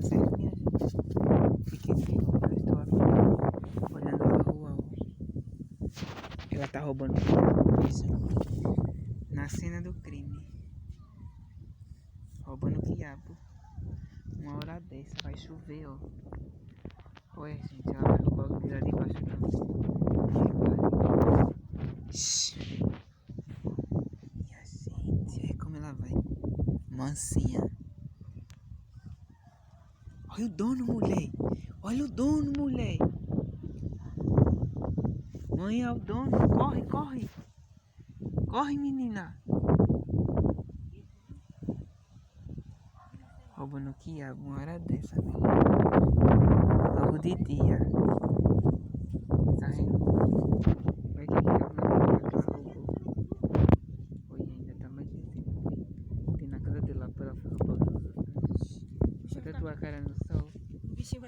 certo, minha gente? Fiquem sem roupa, eu estou aqui olhando a rua, ó. Ela tá roubando coisa na cena do crime. Roubando o quiabo. Uma hora dessa vai chover, ó. Olha, gente, ela vai roubar o que lá de baixo também. Minha gente, olha como ela vai. Mansinha. Olha o dono, mulher. Olha o dono, mulher. Mãe, é o dono. Corre, corre. Corre, menina. Roubando o quiabo, uma hora dessa, velho. Logo de dia. Tá vendo? Olha que quiabo na rua que ela roubou. Olha, ainda tá mais descendo. Tem na casa dela pra ela roubar todos. Bota tua cara no sol.